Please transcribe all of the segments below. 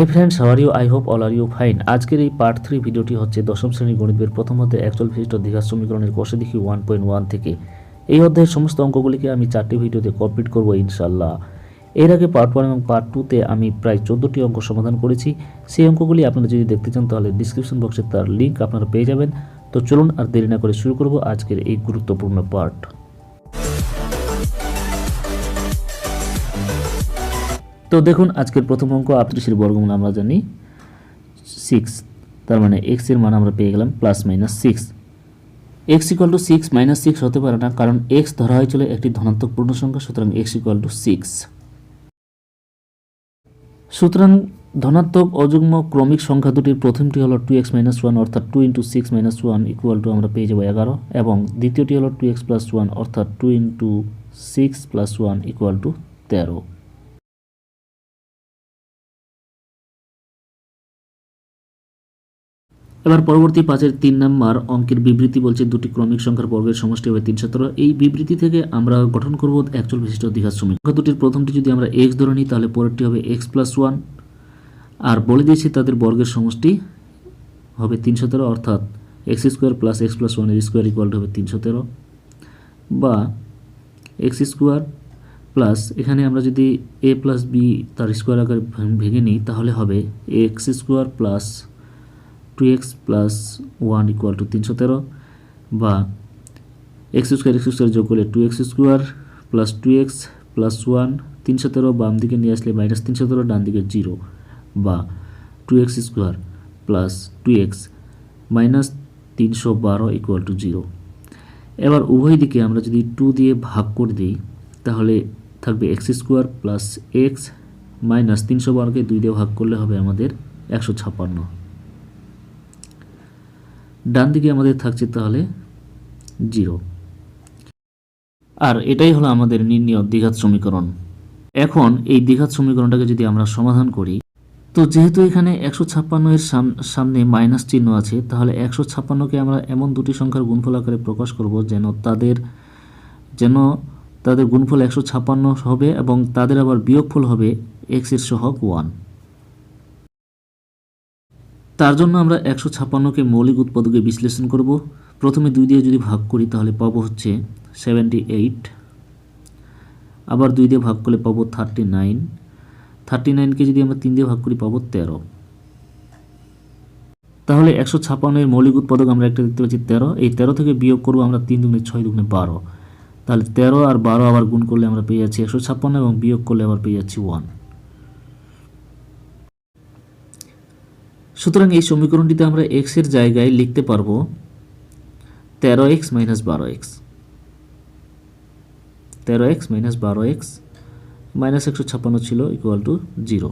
High friends, how are you? I hope all are you fine. আজকের এই part 3 ভিডিওটি হচ্ছে দশম শ্রেণী গণিতের প্রথম অধ্যায় অ্যাকচুয়াল বিশিষ্ট দ্বিঘাত সমীকরণের কোষে দেখি 1.1 থেকে। এই অধ্যায়ের সমস্ত অঙ্কগুলিকে আমি 4টি ভিডিওতে কমপ্লিট করব ইনশাল্লাহ। এর আগে পার্ট 1 এবং পার্ট 2তে আমি প্রায় 14টি অঙ্ক সমাধান করেছি। সেই অঙ্কগুলি আপনারা যদি দেখতে চান তাহলে ডিসক্রিপশন বক্সে তার লিঙ্ক আপনারা পেয়ে যাবেন। তো চলুন আর দেরি না করে শুরু করব আজকের এই গুরুত্বপূর্ণ পার্ট। তো দেখুন, আজকের প্রথম অঙ্ক 38-এর বর্গমূল আমরা জানি 6, তার মানে x এর মান আমরা পেয়ে গেলাম প্লাস মাইনাস 6। x = 6 - 6 হতে পারে না, কারণ x ধরা হয়েছিল একটি ধনাত্মক পূর্ণ সংখ্যা, সুতরাং x = 6। সুতরাং ধনাত্মক অযুগ্ম ক্রমিক সংখ্যা দুটির প্রথমটি হলো 2x - 1 অর্থাৎ 2 × 6 - 1 = আমরা পেয়ে যাব 11, এবং দ্বিতীয়টি হলো 2x + 1 অর্থাৎ 2 × 6 + 1 = 13। এবার পরবর্তী 5-এর 3 নম্বর অঙ্কের বিবৃতি বলছে দুটি ক্রমিক সংখ্যার বর্গের সমষ্টি হবে 317। এই বিবৃতি থেকে আমরা গঠন করব অ্যাকচুয়াল বিশিষ্ট দ্বিঘাত সমীকরণ। সংখ্যা দুটির প্রথমটি যদি আমরা x ধরে নিই তাহলে পরেরটি হবে x + 1, আর বলে দিয়েছি তাদের বর্গের সমষ্টি হবে 317 অর্থাৎ x² + x + 1 এর স্কোয়ার = হবে 313, বা x² প্লাস এখানে আমরা যদি a + b তার স্কোয়ার আকারে ভেঙে নিই তাহলে হবে x² + 2x + 1 = 313, বা x² যোগ করলে 2x² + 2x + 1 317, বাম দিকে নিয়ে আসলে -317, ডান দিকে 0, বা 2x² + 2x - 312 = 0। এবার উভয় দিকে আমরা যদি 2 দিয়ে ভাগ করে দিই তাহলে থাকবে x² + x - 312কে 2 দিয়ে ভাগ করলে হবে আমাদের 156। ডান দিকে আমাদের থাকছে তাহলে 0, আর এটাই হলো আমাদের নির্ণেয় দ্বিঘাত সমীকরণ। এখন এই দ্বিঘাত সমীকরণটাকে যদি আমরা সমাধান করি, তো যেহেতু এখানে 156 এর সামনে মাইনাস চিহ্ন আছে, তাহলে 156কে আমরা এমন দুটি সংখ্যার গুণফল আকারে প্রকাশ করব যেন তাদের গুণফল 156 হবে এবং তাদের আবার বিয়োগফল হবে x এর সহগ 1। তার জন্য আমরা 156কে মৌলিক উৎপাদকে বিশ্লেষণ করব। প্রথমে 2 দিয়ে যদি ভাগ করি তাহলে পাবো হচ্ছে 78, আবার 2 দিয়ে ভাগ করলে পাবো 39কে যদি আমরা 3 দিয়ে ভাগ করি পাবো 13। তাহলে 156 এর মৌলিক উৎপাদক আমরা একটা দেখতে পাচ্ছি 13। এই 13 থেকে বিয়োগ করব আমরা 3 × 6 = 12, তাহলে 13 আর 12 আবার গুণ করলে আমরা পেয়ে যাচ্ছি 156 এবং বিয়োগ করলে আবার পেয়ে যাচ্ছি 1। সুতরাং এই সমীকরণটিতে আমরা x এর জায়গায় লিখতে পারবো 13x - 12x, 13x - 12x -156 ছিল = 0।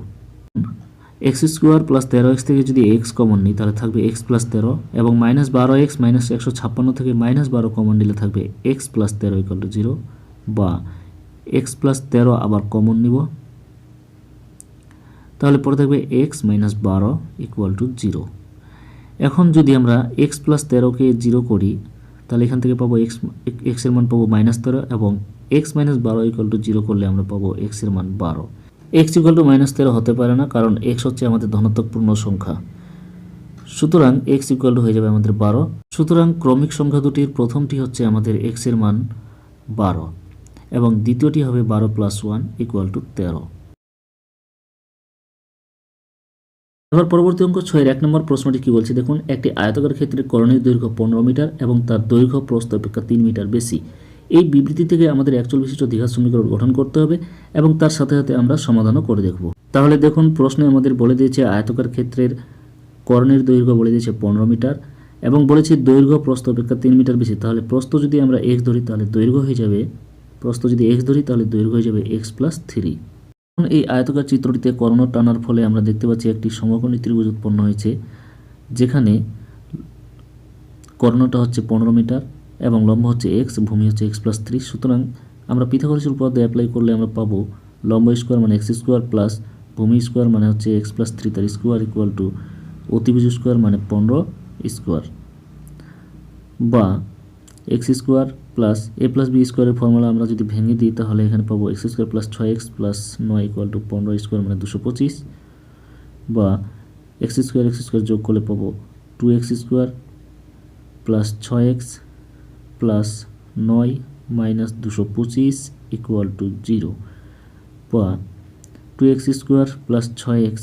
x² + 13x থেকে যদি x কমন নিই তাহলে থাকবে x + 13, এবং -12x - 156 থেকে -12 কমন নিলে থাকবে x + 13 = 0, বা x + 13 আবার কমন নিব তাহলে পরে থাকবে x - 12 = 0। এখন যদি আমরা x + 13কে 0 করি তাহলে এখান থেকে পাবো x এর মান পাবো -13, এবং x - 12 = 0 করলে আমরা পাবো x এর মান 12। x = -13 হতে পারে না, কারণ x হচ্ছে আমাদের ধনাত্মক পূর্ণ সংখ্যা, সুতরাং x = হয়ে যাবে আমাদের 12। সুতরাং ক্রমিক সংখ্যা দুটির প্রথমটি হচ্ছে আমাদের x এর মান 12 এবং দ্বিতীয়টি হবে 12 + 1 = 13। এবার পরবর্তী অঙ্ক 6-এর 1 নম্বর প্রশ্নটি কি বলছে দেখুন, একটি আয়তাকার ক্ষেত্রে করণের দৈর্ঘ্য 15 মিটার এবং তার দৈর্ঘ্য প্রস্থ অপেক্ষা 3 মিটার বেশি। এই বিবৃতি থেকে আমাদের অ্যাকচুয়াল বিশিষ্ট দ্বিঘাত সমীকরণ গঠন করতে হবে এবং তার সাথে সাথে আমরা সমাধানও করে দেখব। তাহলে দেখুন, প্রশ্নে আমাদের বলে দিয়েছে আয়তাকার ক্ষেত্রের করণের দৈর্ঘ্য বলে দিয়েছে 15 মিটার এবং বলেছে দৈর্ঘ্য প্রস্থ অপেক্ষা 3 মিটার বেশি। তাহলে প্রস্থ যদি আমরা x ধরি তাহলে দৈর্ঘ্য হয়ে যাবে দৈর্ঘ্য হয়ে যাবে x + 3। এই আয়তাকার চিত্রটিতে কর্ণ টানার ফলে আমরা দেখতে পাচ্ছি একটি সমকোণী ত্রিভুজ উৎপন্ন হয়েছে, যেখানে কর্ণটা হচ্ছে 15 মিটার এবং লম্ব হচ্ছে x, ভূমি হচ্ছে x + 3। সুতরাং আমরা পিথাগোরাসের উপপাদ্য অ্যাপ্লাই করলে আমরা পাবো লম্ব স্কোয়ার মানে x² প্লাস ভূমি স্কোয়ার মানে হচ্ছে x + 3 তার স্কোয়ার = অতিভুজ স্কোয়ার মানে 15 স্কোয়ার, বা x² প্লাস a + b স্কোয়ারের ফর্মুলা আমরা যদি ভেঙে দিই তাহলে এখানে পাবো x² + 6x + 9 = 15 স্কোয়ার মানে 225, বা এক্স স্কোয়ার যোগ করলে পাবো 2x square plus 6x plus 9 minus 225 equal to 0, বা 2x square plus 6x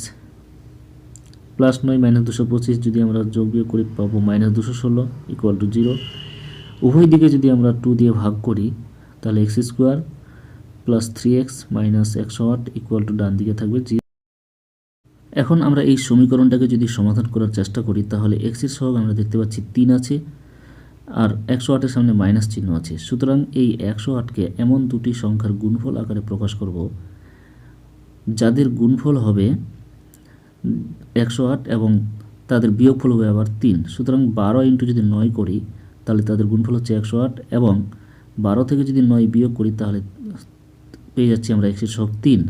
plus 9 minus 225 যদি আমরা যোগ বিয়োগ করি পাবো মাইনাস 216 ইকুয়াল টু 0। উভয় দিকে যদি আমরা 2 দিয়ে ভাগ করি তাহলে x square plus 3x minus 108 equal to ডান দিকে থাকবে 0। এখন আমরা এই সমীকরণটাকে যদি সমাধান করার চেষ্টা করি তাহলে x এর সহগ আমরা দেখতে পাচ্ছি 3 আছে আর 108 এর সামনে মাইনাস চিহ্ন আছে। সুতরাং এই 108কে এমন দুটি সংখ্যার গুণফল আকারে প্রকাশ করব যাদের গুণফল হবে 108 এবং তাদের বিয়োগফল হবে আবার 3। সুতরাং 12 ইন্টু যদি 9 করি তাহলে তাদের গুণফল হচ্ছে 108 এবং 12 থেকে যদি 9 বিয়োগ করি তাহলে পেয়ে যাচ্ছি আমরা x এর সহগ 3।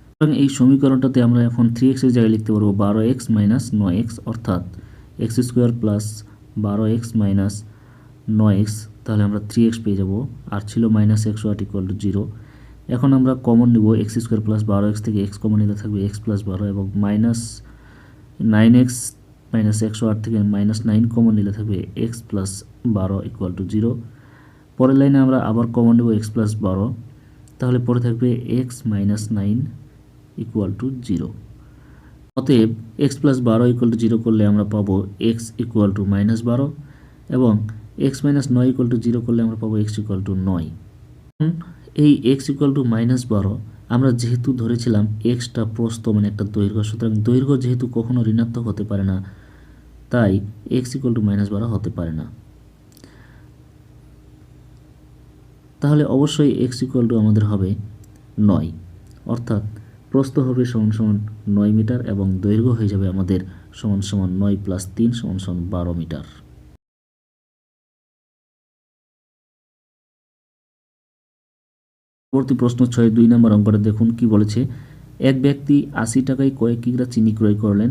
সুতরাং এই সমীকরণটাতে আমরা এখন 3x এর জায়গায় লিখতে পারবো 12x মাইনাস 9x, অর্থাৎ x square plus 12x minus 9x, তাহলে আমরা 3x পেয়ে যাব। আর ছিল মাইনাস 108 ইকুয়াল টু 0। এখন আমরা কমন নিব x স্কোয়ার প্লাস 12x থেকে x কমন নিলে থাকবে x প্লাস 12 এবং মাইনাস 9x মাইনাস 108 থেকে মাইনাস 9 কমন নিলে থাকবে x প্লাস 12 ইকুয়াল টু 0। পরের লাইনে আমরা আবার কমন নেব x প্লাস 12, তাহলে পরে থাকবে x মাইনাস 9 ইকুয়াল টু 0। অতএব x প্লাস 12 ইকুয়াল টু 0 করলে আমরা পাবো x ইকুয়াল টু মাইনাস 12 এবং x মাইনাস 9 ইকুয়াল টু 0 করলে আমরা পাবো x ইকুয়াল টু 9। এই x ইকুয়াল টু মাইনাস 12 আমরা যেহেতু ধরেছিলাম xটা প্রস্থ মানে একটা দৈর্ঘ্য, সুতরাং দৈর্ঘ্য যেহেতু কখনো ঋণাত্মক হতে পারে না তাই x ইকুয়াল টু মাইনাস 12 হতে পারে না। তাহলে অবশ্যই x ইকুয়াল টু আমাদের হবে 9, অর্থাৎ প্রস্থ হবে সমান সমান 9 মিটার এবং দৈর্ঘ্য হয়ে যাবে আমাদের সমান সমান 9 প্লাস 3 সমান সমান 12 মিটার। পরবর্তী প্রশ্ন 6 নম্বর অঙ্কটা দেখুন কি বলেছে। এক ব্যক্তি 80 টাকায় কয়েক কিগ্রা চিনি ক্রয় করলেন।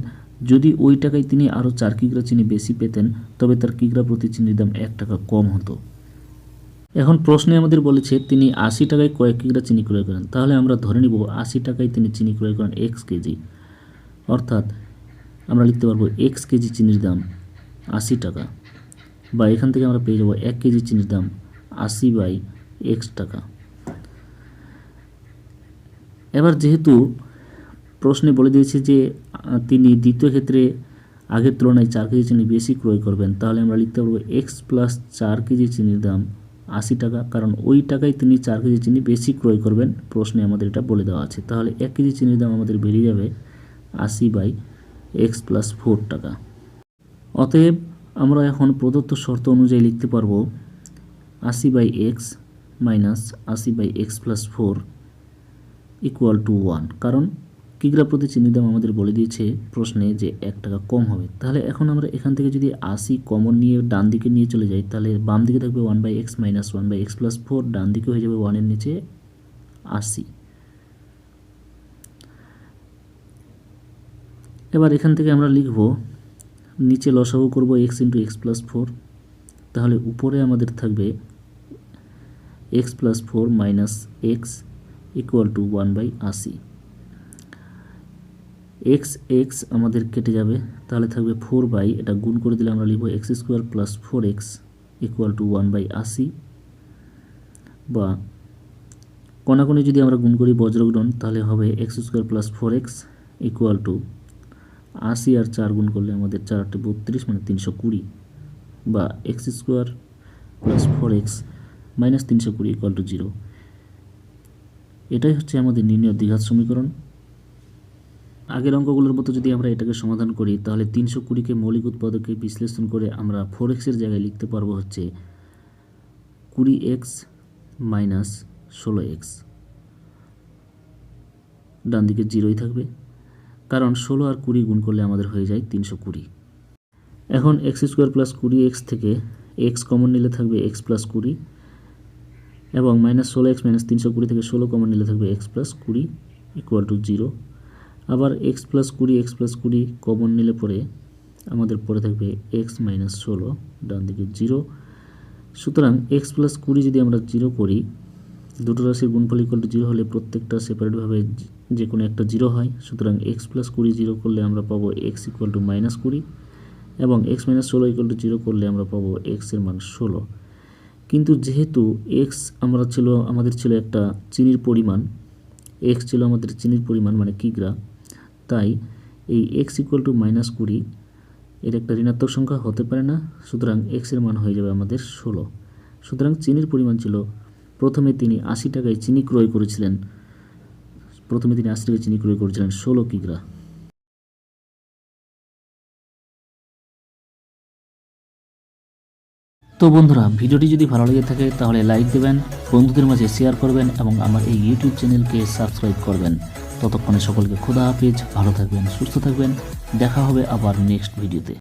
যদি ওই টাকায় তিনি আরও 4 কিগ্রা চিনি বেশি পেতেন তবে তার কিগ্রা প্রতি চিনির দাম 1 টাকা কম হতো। এখন প্রশ্নে আমাদের বলেছে তিনি 80 টাকায় কয়েক কিগ্রা চিনি ক্রয় করেন, তাহলে আমরা ধরে নিব 80 টাকায় তিনি চিনি ক্রয় করেন x কেজি, অর্থাৎ আমরা লিখতে পারবো x কেজি চিনির দাম 80 টাকা, বা এখান থেকে আমরা পেয়ে যাব 1 কেজি চিনির দাম 80 বাই x টাকা। এবার যেহেতু প্রশ্নে বলে দিয়েছে যে তিনি দ্বিতীয় ক্ষেত্রে আগের তুলনায় 4 কেজি চিনি বেশি ক্রয় করবেন, তাহলে আমরা লিখতে পারবো x প্লাস 4 কেজি চিনির দাম 80 টাকা, কারণ ওই টাকায় তিনি 4 কেজি চিনি বেশি ক্রয় করবেন, প্রশ্নে আমাদের এটা বলে দেওয়া আছে। তাহলে 1 কেজি চিনির দাম আমাদের বেরিয়ে যাবে 80 বাই x প্লাস 4 টাকা। অতএব আমরা এখন প্রদত্ত শর্ত অনুযায়ী লিখতে পারবো 80 by x minus 80 by x plus 4 equal to 1, কারণ কিগ্রা প্রতি চিনির দাম আমাদের বলে দিয়েছে প্রশ্নে যে 1 টাকা কম হবে। তাহলে এখন আমরা এখান থেকে যদি 80 কমন নিয়ে ডান দিকে নিয়ে চলে যাই তাহলে বাম দিকে থাকবে 1 by x minus 1 by x plus 4, ডান দিকে হয়ে যাবে 1 এর নিচে 80। এবার এখান থেকে আমরা লিখব নিচে লসাগু করব x ইন্টু এক্স প্লাস 4, তাহলে উপরে আমাদের থাকবে x plus 4 minus x equal to 1 by 80। x আমাদের কেটে যাবে, তাহলে থাকবে 4 বাই, এটা গুণ করে দিলে আমরা লিখব x square plus 4x equal to 1 by 80, বা কোনাকুনি যদি আমরা গুণ করি বজ্রগুণন তাহলে হবে x square plus 4x equal two 80 আর 4 গুণ করলে আমাদের 4 8 32 মানে 320, বা x square plus 4x minus 320 equal to 0। এটাই হচ্ছে আমাদের নির্ণয় দ্বিঘাত সমীকরণ। আগের অঙ্কগুলোর মতো যদি আমরা এটাকে সমাধান করি তাহলে 320কে মৌলিক উৎপাদকে বিশ্লেষণ করে আমরা 4x এর জায়গায় লিখতে পারবো হচ্ছে 20x মাইনাস 16x, ডান দিকে 0ই থাকবে কারণ 16 আর 20 গুণ করলে আমাদের হয়ে যায় 320। এখন x স্কোয়ার প্লাস 20x থেকে x কমন নিলে থাকবে x প্লাস 20 এবং মাইনাস 16x মাইনাস 320 থেকে 16 কমন নিলে থাকবে x প্লাস 20 ইকুয়াল টু 0। আবার x প্লাস 20 কমন নিলে পরে আমাদের পরে থাকবে x মাইনাস 16, ডান দিকে 0। সুতরাং x প্লাস 20 যদি আমরা 0 করি দুটো রাশির গুণফল ইকুয়াল টু 0 হলে প্রত্যেকটা সেপারেটভাবে যে কোনো একটা 0 হয়। সুতরাং এক্স প্লাস 20 0 করলে আমরা পাবো এক্স ইকুয়াল টু -20 এবং এক্স মাইনাস 16 ইকুয়াল টু 0 করলে আমরা পাবো এক্সের মান 16। কিন্তু যেহেতু এক্স আমাদের ছিল একটা চিনির পরিমাণ, এক্স ছিল আমাদের চিনির পরিমাণ মানে কিগ্রা, তাই এই এক্স ইকুয়াল টু -20 এর একটা ঋণাত্মক সংখ্যা হতে পারে না। সুতরাং এক্সের মান হয়ে যাবে আমাদের 16। সুতরাং চিনির পরিমাণ ছিল, প্রথমে তিনি 80 টাকায় চিনি ক্রয় করেছিলেন 16 কিগ্রা। তো বন্ধুরা, ভিডিওটি যদি ভালো লেগে থাকে তাহলে লাইক দেবেন, বন্ধুদের মাঝে শেয়ার করবেন এবং আমার এই ইউটিউব চ্যানেলকে সাবস্ক্রাইব করবেন। ততক্ষণে সকলকে খোদা হাফেজ, ভালো থাকবেন, সুস্থ থাকবেন, দেখা হবে আবার নেক্সট ভিডিওতে।